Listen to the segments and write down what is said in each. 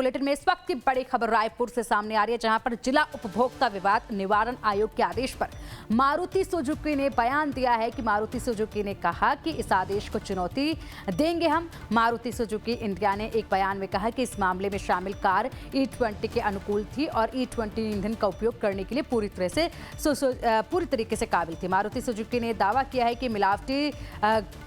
Bulletin में इस वक्त की बड़ी खबर रायपुर से सामने आ रही है, जहां पर जिला उपभोक्ता विवाद निवारण आयोग के आदेश पर मारुति सुजुकी ने बयान दिया है कि मारुति सुजुकी ने कहा कि इस आदेश को चुनौती देंगे हम। मारुति सुजुकी इंडिया ने एक बयान में कहा कि इस मामले में शामिल कार E20 के अनुकूल थी और E20 ईंधन का उपयोग करने के लिए पूरी तरीके से काबिल थी। मारुति सुजुकी ने दावा किया है कि मिलावटी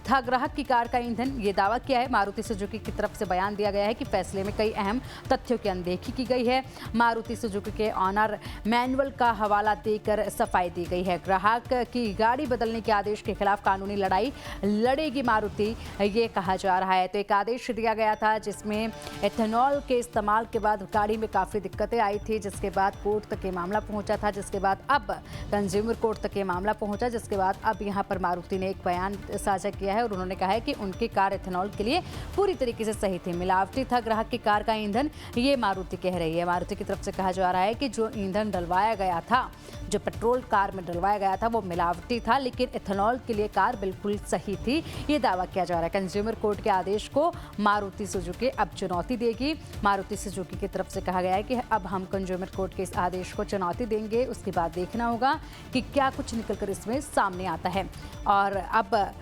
था ग्राहक की कार का ईंधन। ये दावा किया है। मारुति सुजुकी की तरफ से बयान दिया गया है कि फैसले में कई अहम तथ्यों की अनदेखी की गई है। मारुति सुजुकी के ऑनर मैनुअल का हवाला देकर सफाई दी गई है। ग्राहक की गाड़ी बदलने के आदेश के खिलाफ कानूनी लड़ाई लड़ेगी मारुति, ये कहा जा रहा है। तो एक आदेश दिया गया था जिसमें एथेनॉल के इस्तेमाल के बाद गाड़ी में काफ़ी दिक्कतें आई थी, जिसके बाद कोर्ट तक ये मामला पहुंचा था, जिसके बाद अब कंज्यूमर कोर्ट तक ये मामला पहुंचा, जिसके बाद अब यहाँ पर मारुति ने एक बयान साझा किया है और उन्होंने कहा है कि उनकी कार एथेनॉल के लिए पूरी तरीके से सही थी। मिलावटी था ग्राहक की कार का ईंधन, ये मारुति कह रही है। मारुति की तरफ से कहा जा रहा है कि जो ईंधन डलवाया गया था, जो पेट्रोल कार में डलवाया गया था, वो मिलावटी था, लेकिन एथेनॉल के लिए कार बिल्कुल सही थी, ये दावा किया जा रहा है। कंज्यूमर कोर्ट के आदेश को मारुति सुजुकी अब चुनौती देगी। मारुति सुजुकी की तरफ से कहा गया है कि अब हम कंज्यूमर कोर्ट के इस आदेश को चुनौती देंगे, उसके बाद देखना होगा कि क्या कुछ निकलकर इसमें सामने आता है। और अब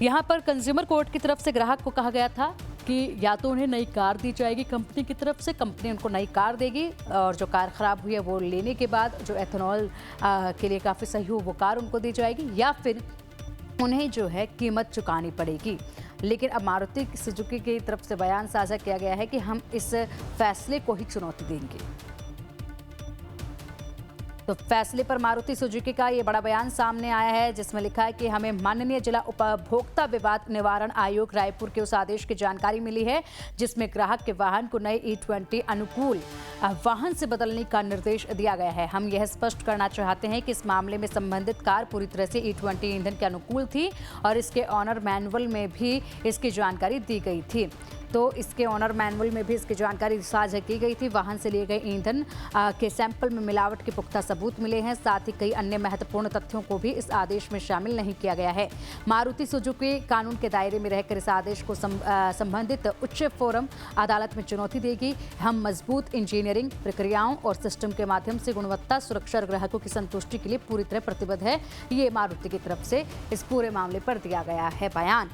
यहाँ पर कंज्यूमर कोर्ट की तरफ से ग्राहक को कहा गया था कि या तो उन्हें नई कार दी जाएगी कंपनी की तरफ से, कंपनी उनको नई कार देगी और जो कार ख़राब हुई है वो लेने के बाद जो एथेनॉल के लिए काफ़ी सही हो वो कार उनको दी जाएगी, या फिर उन्हें जो है कीमत चुकानी पड़ेगी। लेकिन अब मारुति सुजुकी की तरफ से बयान साझा किया गया है कि हम इस फैसले को ही चुनौती देंगे। तो फैसले पर मारुति सुजुकी का ये बड़ा बयान सामने आया है, जिसमें लिखा है कि हमें माननीय जिला उपभोक्ता विवाद निवारण आयोग रायपुर के उस आदेश की जानकारी मिली है जिसमें ग्राहक के वाहन को नए E20 अनुकूल वाहन से बदलने का निर्देश दिया गया है। हम यह स्पष्ट करना चाहते हैं कि इस मामले में संबंधित कार पूरी तरह से E20 ईंधन के अनुकूल थी और इसके ऑनर मैनुअल में भी इसकी जानकारी दी गई थी। तो इसके ऑनर मैनुअल में भी इसकी जानकारी साझा की गई थी। वाहन से लिए गए ईंधन के सैंपल में मिलावट के पुख्ता सबूत मिले हैं। साथ ही कई अन्य महत्वपूर्ण तथ्यों को भी इस आदेश में शामिल नहीं किया गया है। मारुति सुजुकी कानून के दायरे में रहकर इस आदेश को संबंधित उच्च फोरम अदालत में चुनौती देगी। हम मजबूत इंजीनियरिंग प्रक्रियाओं और सिस्टम के माध्यम से गुणवत्ता, सुरक्षा और ग्राहकों की संतुष्टि के लिए पूरी तरह प्रतिबद्ध है। ये मारुति की तरफ से इस पूरे मामले पर दिया गया है बयान।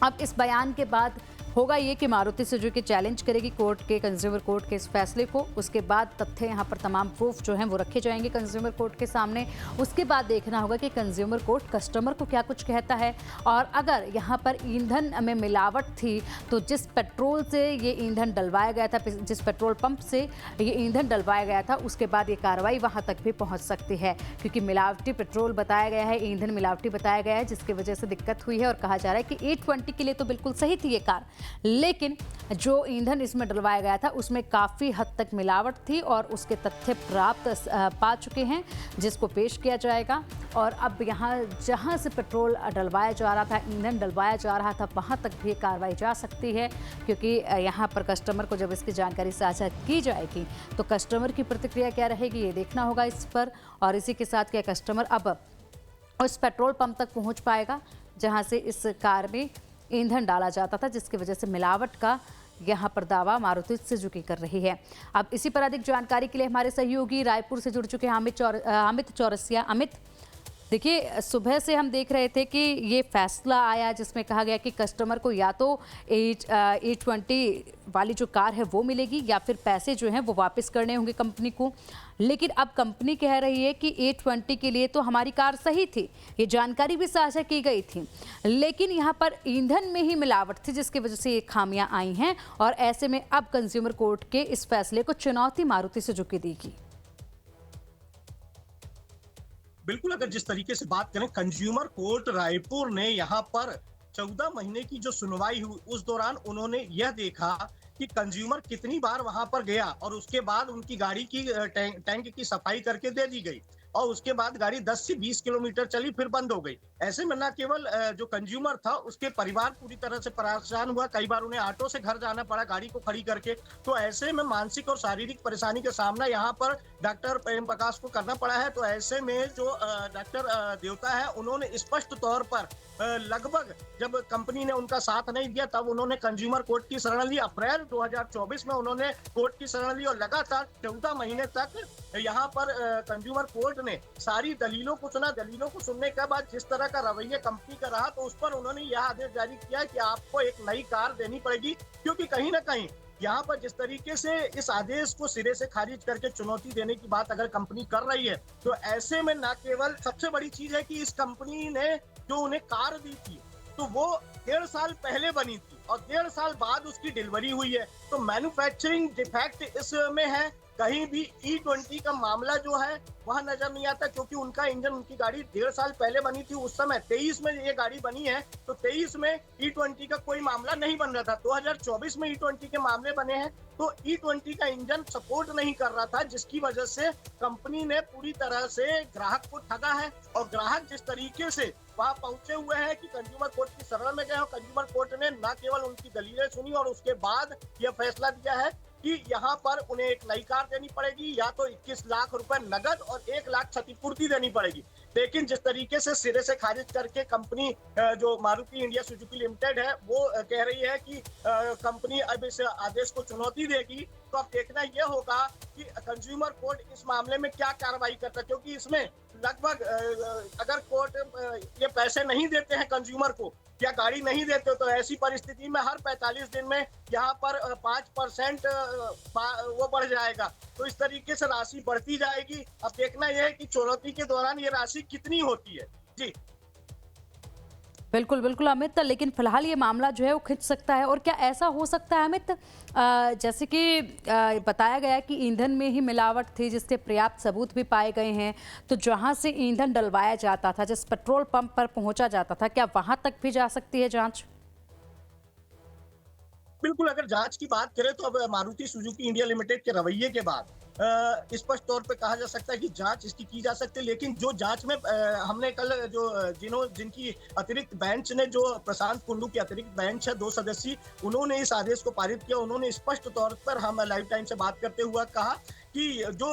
अब इस बयान के बाद होगा ये कि मारुति सुजुकी चैलेंज करेगी कोर्ट के, कंज्यूमर कोर्ट के इस फैसले को। उसके बाद तथ्य यहाँ पर तमाम प्रूफ जो हैं वो रखे जाएंगे कंज्यूमर कोर्ट के सामने। उसके बाद देखना होगा कि कंज्यूमर कोर्ट कस्टमर को क्या कुछ कहता है। और अगर यहाँ पर ईंधन में मिलावट थी तो जिस पेट्रोल से ये ईंधन डलवाया गया था, जिस पेट्रोल पंप से ये ईंधन डलवाया गया था, उसके बाद ये कार्रवाई वहाँ तक भी पहुँच सकती है, क्योंकि मिलावटी पेट्रोल बताया गया है, ईंधन मिलावटी बताया गया है, जिसकी वजह से दिक्कत हुई है। और कहा जा रहा है कि E20 के लिए तो बिल्कुल सही थी ये कार, लेकिन जो ईंधन इसमें डलवाया गया था उसमें काफ़ी हद तक मिलावट थी और उसके तथ्य प्राप्त पा चुके हैं, जिसको पेश किया जाएगा। और अब यहाँ जहाँ से पेट्रोल डलवाया जा रहा था, ईंधन डलवाया जा रहा था, वहाँ तक भी कार्रवाई जा सकती है, क्योंकि यहाँ पर कस्टमर को जब इसकी जानकारी साझा की जाएगी तो कस्टमर की प्रतिक्रिया क्या रहेगी ये देखना होगा इस पर। और इसी के साथ क्या कस्टमर अब उस पेट्रोल पंप तक पहुँच पाएगा जहाँ से इस कार में ईंधन डाला जाता था, जिसकी वजह से मिलावट का यहाँ पर दावा मारुति सुजुकी कर रही है। अब इसी पर अधिक जानकारी के लिए हमारे सहयोगी रायपुर से जुड़ चुके हैं अमित चौरसिया। अमित, देखिए, सुबह से हम देख रहे थे कि ये फैसला आया जिसमें कहा गया कि कस्टमर को या तो E20 वाली जो कार है वो मिलेगी या फिर पैसे जो हैं वो वापस करने होंगे कंपनी को। लेकिन अब कंपनी कह रही है कि E20 के लिए तो हमारी कार सही थी, ये जानकारी भी साझा की गई थी, लेकिन यहाँ पर ईंधन में ही मिलावट थी जिसकी वजह से ये खामियां आई हैं। और ऐसे में अब कंज्यूमर कोर्ट के इस फैसले को चुनौती मारुति सुजुकी देगी। बिल्कुल, अगर जिस तरीके से बात करें, कंज्यूमर कोर्ट रायपुर ने यहाँ पर 14 महीने की जो सुनवाई हुई उस दौरान उन्होंने यह देखा कि कंज्यूमर कितनी बार वहां पर गया और उसके बाद उनकी गाड़ी की टैंक की सफाई करके दे दी गई और उसके बाद गाड़ी 10 से 20 किलोमीटर चली फिर बंद हो गई। ऐसे में ना केवल जो कंज्यूमर था उसके परिवार पूरी तरह से परेशान हुआ, कई बार उन्हें ऑटो से घर जाना पड़ा गाड़ी को खड़ी करके। तो ऐसे में मानसिक और शारीरिक परेशानी का सामना यहाँ पर डॉक्टर प्रेम प्रकाश को करना पड़ा है। तो ऐसे में जो डॉक्टर देवता है उन्होंने स्पष्ट तौर पर लगभग जब कंपनी ने उनका साथ नहीं दिया तब उन्होंने कंज्यूमर कोर्ट की शरण ली। अप्रैल 2024 में उन्होंने कोर्ट की शरण ली और लगातार 14 महीने तक यहाँ पर कंज्यूमर कोर्ट ने सारी दलीलों को सुना। दलीलों को सुनने के बाद जिस तरह का रवैया कंपनी का रहा तो उस पर उन्होंने यह आदेश जारी किया कि आपको एक नई कार देनी पड़ेगी, क्योंकि कहीं ना कहीं यहाँ पर जिस तरीके से इस आदेश को सिरे से खारिज करके चुनौती देने की बात अगर कंपनी कर रही है तो ऐसे में न केवल सबसे बड़ी चीज है कि इस कंपनी ने जो उन्हें कार दी थी तो वो 1.5 साल पहले बनी थी और 1.5 साल बाद उसकी डिलीवरी हुई है। तो मैन्युफैक्चरिंग डिफेक्ट इसमें है। कहीं भी E20 का मामला जो है वह नजर नहीं आता, क्योंकि उनका इंजन उनकी गाड़ी 1.5 साल पहले बनी थी। उस समय 23 में ये गाड़ी बनी है तो 23 में E20 का कोई मामला नहीं बन रहा था। 2024 में E20 के मामले बने हैं तो E20 का इंजन सपोर्ट नहीं कर रहा था, जिसकी वजह से कंपनी ने पूरी तरह से ग्राहक को ठगा है। और ग्राहक जिस तरीके से वहां पहुंचे हुए हैं कि कंज्यूमर कोर्ट की शरण में गए और कंज्यूमर कोर्ट ने न केवल उनकी दलीलें सुनी और उसके बाद यह फैसला दिया है कि यहाँ पर उन्हें एक नई कार देनी पड़ेगी, या तो 21 लाख रुपए नगद और 1 लाख क्षतिपूर्ति देनी पड़ेगी। लेकिन जिस तरीके से सिरे से खारिज करके कंपनी जो मारुति इंडिया सुजुकी लिमिटेड है वो कह रही है कि कंपनी अब इस आदेश को चुनौती देगी, तो अब देखना यह होगा कि कंज्यूमर कोर्ट इस मामले में क्या कार्रवाई करता है, क्योंकि इसमें लगभग अगर कोर्ट ये पैसे नहीं देते हैं कंज्यूमर को या गाड़ी नहीं देते तो ऐसी परिस्थिति में हर 45 दिन में यहाँ पर 5% वो बढ़ जाएगा। तो इस तरीके से राशि बढ़ती जाएगी। अब देखना यह है कि चुनौती के दौरान ये राशि कितनी होती है। जी बिल्कुल बिल्कुल अमित, लेकिन फिलहाल ये मामला जो है वो खिंच सकता है। और क्या ऐसा हो सकता है अमित, जैसे कि बताया गया कि ईंधन में ही मिलावट थी जिसके पर्याप्त सबूत भी पाए गए हैं, तो जहां से ईंधन डलवाया जाता था, जिस पेट्रोल पंप पर पहुंचा जाता था, क्या वहां तक भी जा सकती है जांच? बिल्कुल, अगर जांच की बात करें तो अब मारुति सुजुकी इंडिया लिमिटेड के रवैये के बाद स्पष्ट तौर पे कहा जा सकता है कि जांच इसकी की जा सकती है। लेकिन जो जांच में हमने कल जो जिनकी अतिरिक्त बेंच ने, जो प्रशांत कुंडू की अतिरिक्त बेंच है 2 सदस्यीय, उन्होंने इस आदेश को पारित किया। उन्होंने स्पष्ट तौर पर हम लाइव टाइम से बात करते हुए कहा कि जो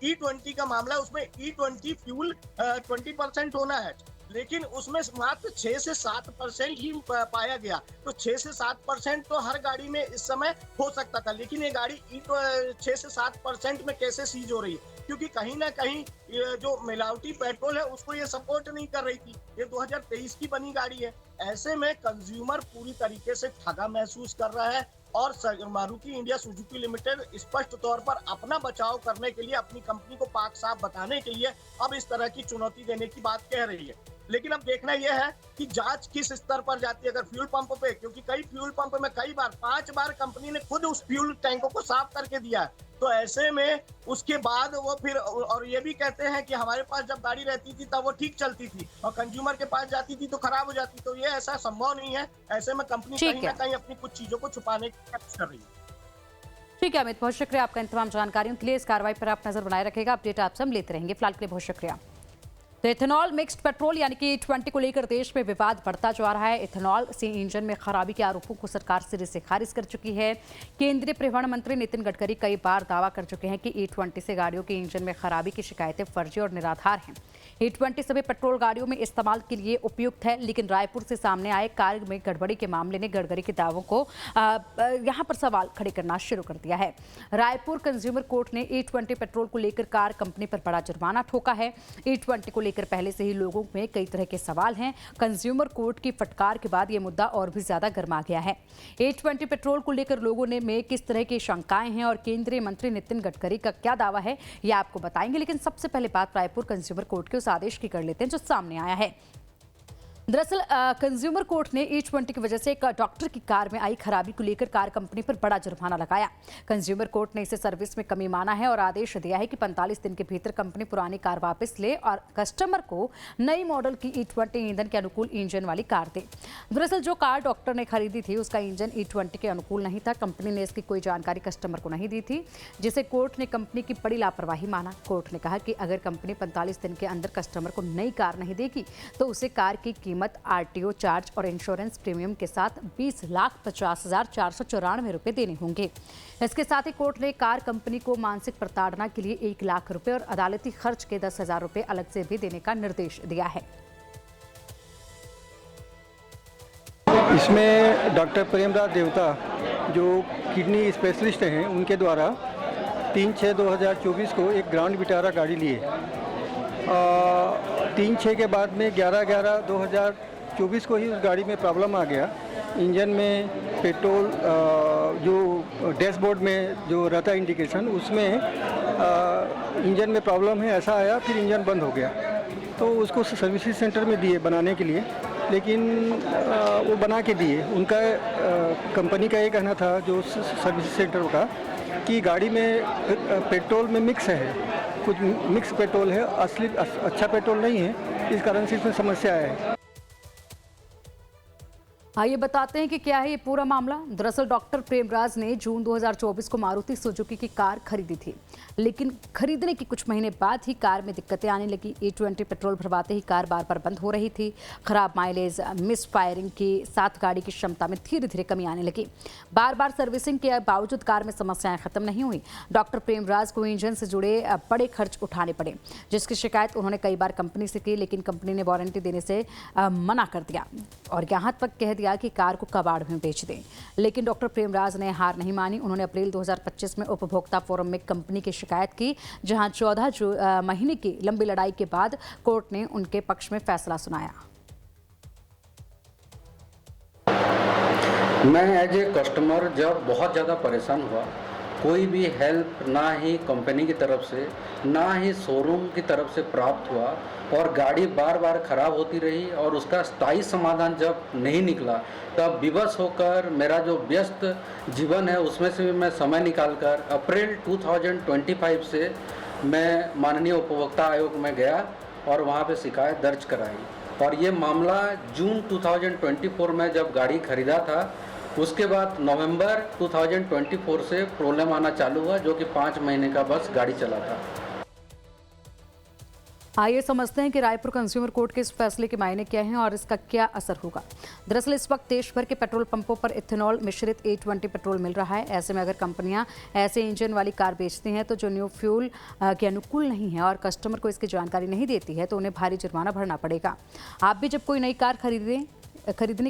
E20 का मामला है उसमें E20 फ्यूल 20% होना है, लेकिन उसमें मात्र 6 से 7% ही पाया गया। तो 6 से 7% तो हर गाड़ी में इस समय हो सकता था, लेकिन ये गाड़ी 6 से 7% में कैसे सीज हो रही है, क्योंकि कहीं ना कहीं ये जो मिलावटी पेट्रोल है उसको ये सपोर्ट नहीं कर रही थी। ये 2023 की बनी गाड़ी है। ऐसे में कंज्यूमर पूरी तरीके से ठगा महसूस कर रहा है और मारुति इंडिया सुजुकी लिमिटेड स्पष्ट तौर पर अपना बचाव करने के लिए, अपनी कंपनी को पाक साफ बताने के लिए अब इस तरह की चुनौती देने की बात कह रही है। लेकिन अब देखना यह है कि जांच किस स्तर पर जाती है। अगर फ्यूल पंप पे, क्योंकि कई फ्यूल पंप में कई बार 5 बार कंपनी ने खुद उस फ्यूल टैंकों को साफ करके दिया है, तो ऐसे में उसके बाद वो फिर और ये भी कहते हैं कि हमारे पास जब गाड़ी रहती थी तब वो ठीक चलती थी और कंज्यूमर के पास जाती थी तो खराब हो जाती। तो ये ऐसा संभव नहीं है। ऐसे में कंपनी कहीं ना कहीं अपनी कुछ चीजों को छुपाने की कोशिश कर रही है। ठीक है अमित, बहुत शुक्रिया आपका इन तमाम जानकारियों के लिए। इस कार्रवाई पर आप नजर बनाए रखेगा, अपडेट आपसे हम लेते रहेंगे। फिलहाल के लिए बहुत शुक्रिया। तो इथेनॉल मिक्स्ड पेट्रोल यानी कि E20 को लेकर देश में विवाद बढ़ता जा रहा है। इथेनॉल से इंजन में खराबी के आरोपों को सरकार सिरे से खारिज कर चुकी है। केंद्रीय परिवहन मंत्री नितिन गडकरी कई बार दावा कर चुके हैं कि E20 से गाड़ियों के इंजन में खराबी की शिकायतें फर्जी और निराधार हैं। E20 सभी पेट्रोल गाड़ियों में इस्तेमाल के लिए उपयुक्त है, लेकिन रायपुर से सामने आए कार में गड़बड़ी के मामले ने गडकरी के दावों को यहां पर सवाल खड़े करना शुरू कर दिया है। रायपुर कंज्यूमर कोर्ट ने E20 पेट्रोल को लेकर कार कंपनी पर बड़ा जुर्माना ठोका है। E20 को लेकर पहले से ही लोगों में कई तरह के सवाल हैं। कंज्यूमर कोर्ट की फटकार के बाद यह मुद्दा और भी ज्यादा गर्मा गया है। E20 पेट्रोल को लेकर लोगों में किस तरह की शंकाएं हैं और केंद्रीय मंत्री नितिन गडकरी का क्या दावा है, यह आपको बताएंगे। लेकिन सबसे पहले बात रायपुर कंज्यूमर कोर्ट के उस आदेश की कर लेते हैं जो सामने आया है। दरअसल कंज्यूमर कोर्ट ने E20 की वजह से एक डॉक्टर की कार में आई खराबी को लेकर कार कंपनी पर बड़ा जुर्माना लगाया। कंज्यूमर कोर्ट ने इसे सर्विस में कमी माना है और आदेश दिया है कि 45 दिन के भीतर कंपनी पुरानी कार वापस ले और कस्टमर को नई मॉडल की E20 ईंधन के अनुकूल इंजन वाली कार दे। दरअसल जो कार डॉक्टर ने खरीदी थी उसका इंजन E20 के अनुकूल नहीं था। कंपनी ने इसकी कोई जानकारी कस्टमर को नहीं दी थी, जिसे कोर्ट ने कंपनी की बड़ी लापरवाही माना। कोर्ट ने कहा कि अगर कंपनी 45 दिन के अंदर कस्टमर को नई कार नहीं देगी तो उसे कार की कीमत RTO चार्ज और इंश्योरेंस प्रीमियम के साथ 20,50,494 रुपए देने होंगे। इसके साथ ही कोर्ट ने कार कंपनी को मानसिक प्रताड़ना के लिए 1 लाख रुपए और अदालती खर्च के 10,000 रुपए अलग से भी देने का निर्देश दिया है। इसमें डॉक्टर प्रेमराज देवता जो किडनी स्पेशलिस्ट हैं उनके द्वारा 3/6/2024 को एक ग्रांड विटारा गाड़ी लिए। 3/6 के बाद में 11/11/2024 को ही उस गाड़ी में प्रॉब्लम आ गया। इंजन में पेट्रोल जो डैशबोर्ड में जो रहता है इंडिकेशन उसमें इंजन में प्रॉब्लम है ऐसा आया, फिर इंजन बंद हो गया। तो उसको सर्विस सेंटर में दिए बनाने के लिए, लेकिन वो बना के दिए। उनका कंपनी का ये कहना था जो सर्विस सेंटर का कि गाड़ी में पेट्रोल में मिक्स है, कुछ मिक्स पेट्रोल है, असली अच्छा पेट्रोल नहीं है, इस कारण से इसमें समस्या है। आइए बताते हैं कि क्या है ये पूरा मामला। दरअसल डॉक्टर प्रेमराज ने जून 2024 को मारुति सुजुकी की कार खरीदी थी, लेकिन खरीदने के कुछ महीने बाद ही कार में दिक्कतें आने लगी। E20 पेट्रोल भरवाते ही कार बार बार बंद हो रही थी। खराब माइलेज, मिस फायरिंग के साथ गाड़ी की क्षमता में धीरे धीरे कमी आने लगी। बार बार सर्विसिंग के बावजूद कार में समस्याएं खत्म नहीं हुई। डॉक्टर प्रेमराज को इंजन से जुड़े बड़े खर्च उठाने पड़े, जिसकी शिकायत उन्होंने कई बार कंपनी से की, लेकिन कंपनी ने वारंटी देने से मना कर दिया और यहाँ तक कह दिया कि कार को कबाड़ में बेच दें। लेकिन डॉक्टर प्रेमराज ने हार नहीं मानी। उन्होंने अप्रैल 2025 में उपभोक्ता फोरम में कंपनी की शिकायत की, जहां 14 महीने की लंबी लड़ाई के बाद कोर्ट ने उनके पक्ष में फैसला सुनाया। मैं एज ए कस्टमर जब बहुत ज़्यादा परेशान हुआ, कोई भी हेल्प ना ही कंपनी की तरफ से ना ही शोरूम की तरफ से प्राप्त हुआ और गाड़ी बार बार ख़राब होती रही और उसका स्थायी समाधान जब नहीं निकला, तब विवश होकर मेरा जो व्यस्त जीवन है उसमें से भी मैं समय निकालकर अप्रैल 2025 से मैं माननीय उपभोक्ता आयोग में गया और वहाँ पे शिकायत दर्ज कराई। और ये मामला जून 2024 में जब गाड़ी खरीदा था, उसके बाद नवंबर 2024 से प्रॉब्लम आना चालू हुआ, जो कि 5 महीने का बस गाड़ी चला था। आइए समझते हैं कि रायपुर कंज्यूमर कोर्ट के इस फैसले के मायने क्या हैं और इसका क्या असर होगा। दरअसल इस वक्त देश भर के पेट्रोल पंपों पर इथेनॉल मिश्रित E20 पेट्रोल मिल रहा है। ऐसे में अगर कंपनियां ऐसे इंजन वाली कार बेचती हैं तो जो न्यू फ्यूल के अनुकूल नहीं है और कस्टमर को इसकी जानकारी नहीं देती है तो उन्हें भारी जुर्माना भरना पड़ेगा। आप भी जब कोई नई कार खरीदने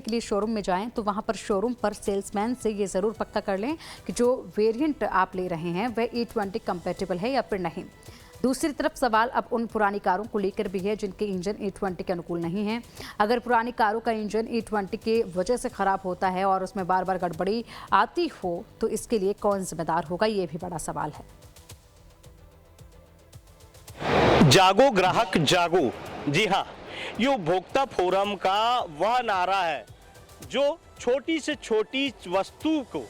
के लिए शोरूम में जाएं तो वहां पर शोरूम पर सेल्समैन से ये ज़रूर पक्का कर लें कि जो वेरिएंट आप ले रहे हैं वह E20 कंपैटिबल है या फिर नहीं। दूसरी तरफ सवाल अब उन पुरानी कारों को लेकर भी है जिनके इंजन E20 के अनुकूल नहीं है। अगर पुरानी कारों का इंजन E20 के वजह से खराब होता है और उसमें बार बार गड़बड़ी आती हो तो इसके लिए कौन जिम्मेदार होगा, ये भी बड़ा सवाल है। जागो ग्राहक जागो। जी हाँ, ये उपभोक्ता फोरम का वह नारा है जो छोटी से छोटी वस्तु को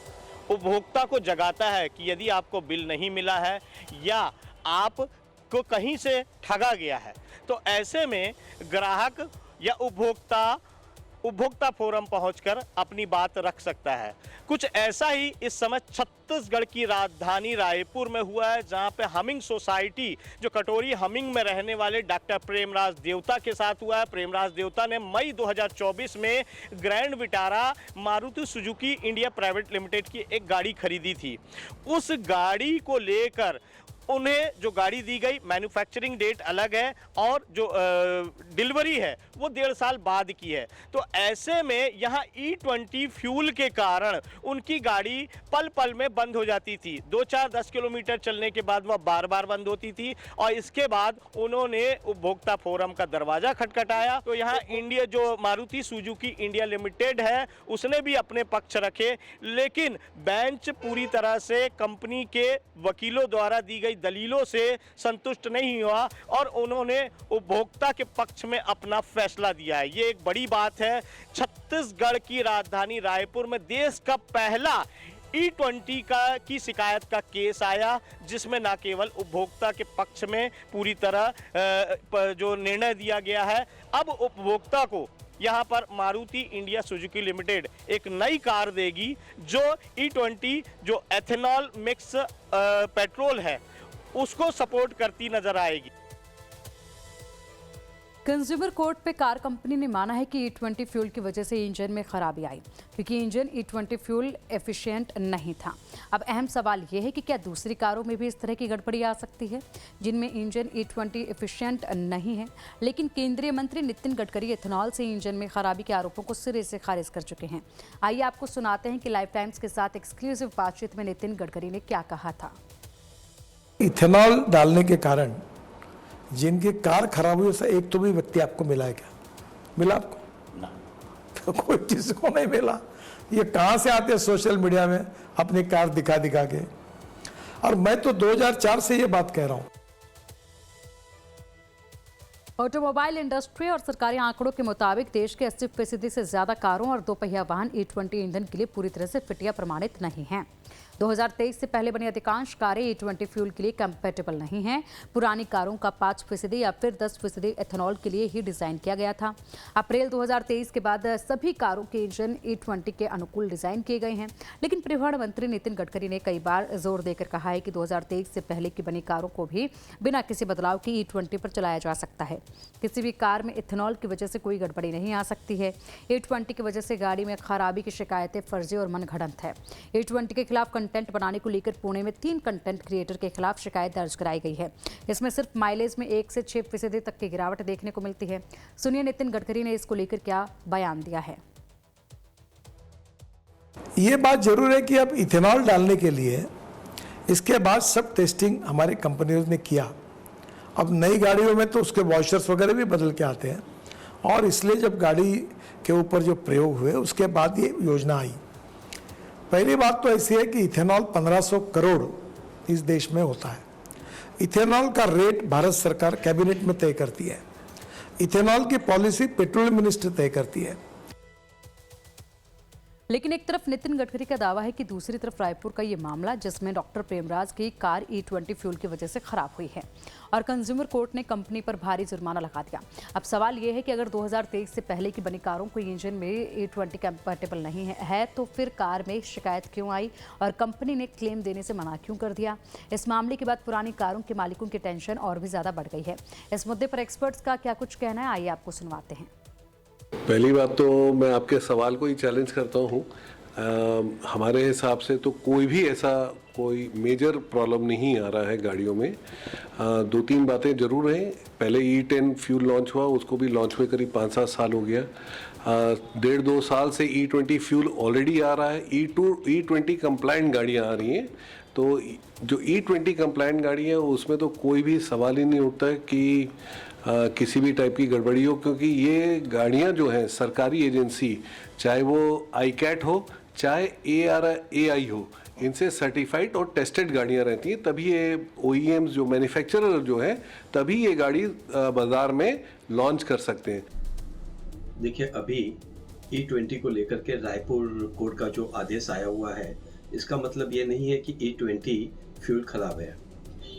उपभोक्ता को जगाता है कि यदि आपको बिल नहीं मिला है या आपको कहीं से ठगा गया है तो ऐसे में ग्राहक या उपभोक्ता फोरम पहुंचकर अपनी बात रख सकता है। कुछ ऐसा ही इस समय छत्तीसगढ़ की राजधानी रायपुर में हुआ है, जहां पे हमिंग सोसाइटी जो कटोरी हमिंग में रहने वाले डॉक्टर प्रेमराज देवता के साथ हुआ है। प्रेमराज देवता ने मई 2024 में grand Vitara Maruti Suzuki India private limited की एक गाड़ी खरीदी थी। उस गाड़ी को लेकर उन्हें जो गाड़ी दी गई, मैन्युफैक्चरिंग डेट अलग है और जो डिलीवरी है वो 1.5 साल बाद की है। तो ऐसे में यहाँ E20 फ्यूल के कारण उनकी गाड़ी पल पल में बंद हो जाती थी। 2-4-10 किलोमीटर चलने के बाद वह बार बार बंद होती थी और इसके बाद उन्होंने उपभोक्ता फोरम का दरवाजा खटखटाया। तो यहाँ इंडिया जो मारुति सुजुकी इंडिया लिमिटेड है उसने भी अपने पक्ष रखे, लेकिन बेंच पूरी तरह से कंपनी के वकीलों द्वारा दी गई दलीलों से संतुष्ट नहीं हुआ और उन्होंने उपभोक्ता के पक्ष में अपना फैसला दिया है। ये एक बड़ी बात है। छत्तीसगढ़ की राजधानी रायपुर में देश का पहला E20 की शिकायत का केस आया, जिसमें न केवल उपभोक्ता के पक्ष में पूरी तरह जो निर्णय दिया गया है, अब उपभोक्ता को यहाँ पर मारुति इंडिया सुजुकी लिमिटेड एक नई कार देगी जो E20 जो एथेनॉल मिक्स पेट्रोल है उसको सपोर्ट करती नजर आएगी। कंज्यूमर कोर्ट पे कार कंपनी ने माना है कि E20 फ्यूल की वजह से इंजन में खराबी आई, क्योंकि इंजन E20 फ्यूल एफिशिएंट नहीं था। अब अहम सवाल यह है कि क्या दूसरी कारों में भी इस तरह की गड़बड़ी आ सकती है जिनमें इंजन E20 एफिशिएंट नहीं है। लेकिन केंद्रीय मंत्री नितिन गडकरी एथेनॉल से इंजन में खराबी के आरोपों को सिरे से खारिज कर चुके हैं। आइए आपको सुनाते हैं कि लाइफ टाइम्स के साथ एक्सक्लूसिव बातचीत में नितिन गडकरी ने क्या कहा था। इथेनॉल डालने के कारण जिनकी कार खराब हुई उससे एक तो भी व्यक्ति आपको मिला है क्या? मिला आपको? ना। तो कोई किसी को नहीं मिला। ये कहां से आते हैं सोशल मीडिया में अपनी कार दिखा दिखा के। और मैं तो 2004 से ये बात कह रहा हूं। ऑटोमोबाइल इंडस्ट्री और सरकारी आंकड़ों के मुताबिक देश के 80% से ज्यादा कारों और दोपहिया वाहन E20 ईंधन के लिए पूरी तरह से फिट या प्रमाणित नहीं हैं। 2023 से पहले बनी अधिकांश कारें E20 फ्यूल के लिए कंपैटिबल नहीं हैं। पुरानी कारों का 5% या फिर 10% एथेनॉल के लिए ही डिजाइन किया गया था। अप्रैल 2023 के बाद सभी कारों के इंजन E20 के अनुकूल डिजाइन किए गए हैं। लेकिन परिवहन मंत्री नितिन गडकरी ने कई बार जोर देकर कहा है कि 2023 से पहले की बनी कारों को भी बिना किसी बदलाव के E20 पर चलाया जा सकता है। किसी भी कार में इथेनॉल की वजह से कोई गड़बड़ी नहीं आ सकती है। E20 की वजह से गाड़ी में खराबी की शिकायतें फर्जी और मनगढ़ंत है। E20 के खिलाफ कंटेंट बनाने को लेकर पुणे में 3 कंटेंट क्रिएटर के खिलाफ शिकायत दर्ज कराई गई है। इसमें सिर्फ माइलेज में 1 से 6% तक की गिरावट देखने को मिलती है। सुनिए नितिन गडकरी ने इसको लेकर क्या बयान दिया है। ये बात जरूर है कि अब इथेनॉल डालने के लिए इसके बाद सब टेस्टिंग हमारी कंपनियों ने किया। अब नई गाड़ियों में तो उसके वॉशर्स वगैरह भी बदल के आते हैं और इसलिए जब गाड़ी के ऊपर जो प्रयोग हुए उसके बाद ये योजना आई। पहली बात तो ऐसी है कि इथेनॉल 1500 करोड़ इस देश में होता है। इथेनॉल का रेट भारत सरकार कैबिनेट में तय करती है। इथेनॉल की पॉलिसी पेट्रोलियम मिनिस्ट्री तय करती है। लेकिन एक तरफ नितिन गडकरी का दावा है कि दूसरी तरफ रायपुर का ये मामला जिसमें डॉक्टर प्रेमराज की कार E20 फ्यूल की वजह से खराब हुई है और कंज्यूमर कोर्ट ने कंपनी पर भारी जुर्माना लगा दिया। अब सवाल ये है कि अगर 2023 से पहले की बनी कारों को इंजन में E20 कंपैटिबल नहीं है तो फिर कार में शिकायत क्यों आई और कंपनी ने क्लेम देने से मना क्यों कर दिया। इस मामले के बाद पुरानी कारों के मालिकों की टेंशन और भी ज्यादा बढ़ गई है। इस मुद्दे पर एक्सपर्ट्स का क्या कुछ कहना है, आइए आपको सुनवाते हैं। पहली बात तो मैं आपके सवाल को ही चैलेंज करता हूँ। हमारे हिसाब से तो कोई भी ऐसा कोई मेजर प्रॉब्लम नहीं आ रहा है गाड़ियों में। 2-3 बातें ज़रूर हैं। पहले E10 फ्यूल लॉन्च हुआ, उसको भी लॉन्च हुए करीब 5-7 साल हो गया। 1.5-2 साल से E20 फ्यूल ऑलरेडी आ रहा है। E20 कंप्लाइंट गाड़ियाँ आ रही हैं। तो जो E20 कंप्लाइंट गाड़ी है उसमें तो कोई भी सवाल ही नहीं उठता कि किसी भी टाइप की गड़बड़ी हो, क्योंकि ये गाड़ियां जो हैं सरकारी एजेंसी, चाहे वो ICAT हो चाहे ARAI हो, इनसे सर्टिफाइड और टेस्टेड गाड़ियां रहती हैं। तभी ये OEMs जो मैन्युफैक्चरर जो है तभी ये गाड़ी बाज़ार में लॉन्च कर सकते हैं। देखिए, अभी E20 को लेकर के रायपुर कोर्ट का जो आदेश आया हुआ है, इसका मतलब ये नहीं है कि E20 फ्यूल खराब है।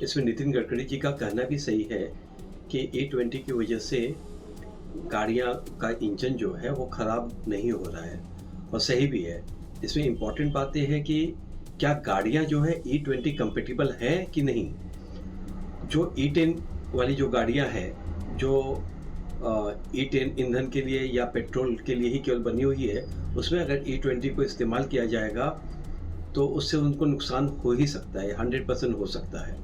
इसमें नितिन गडकरी जी का कहना भी सही है कि E20 की वजह से गाड़ियाँ का इंजन जो है वो ख़राब नहीं हो रहा है, और सही भी है। इसमें इम्पॉर्टेंट बात यह है कि क्या गाड़ियाँ जो है E20 कंपेटिबल हैं कि नहीं। जो E10 वाली जो गाड़ियाँ हैं जो E10 ईंधन के लिए या पेट्रोल के लिए ही केवल बनी हुई है, उसमें अगर E20 को इस्तेमाल किया जाएगा तो उससे उनको नुकसान हो ही सकता है, 100% हो सकता है।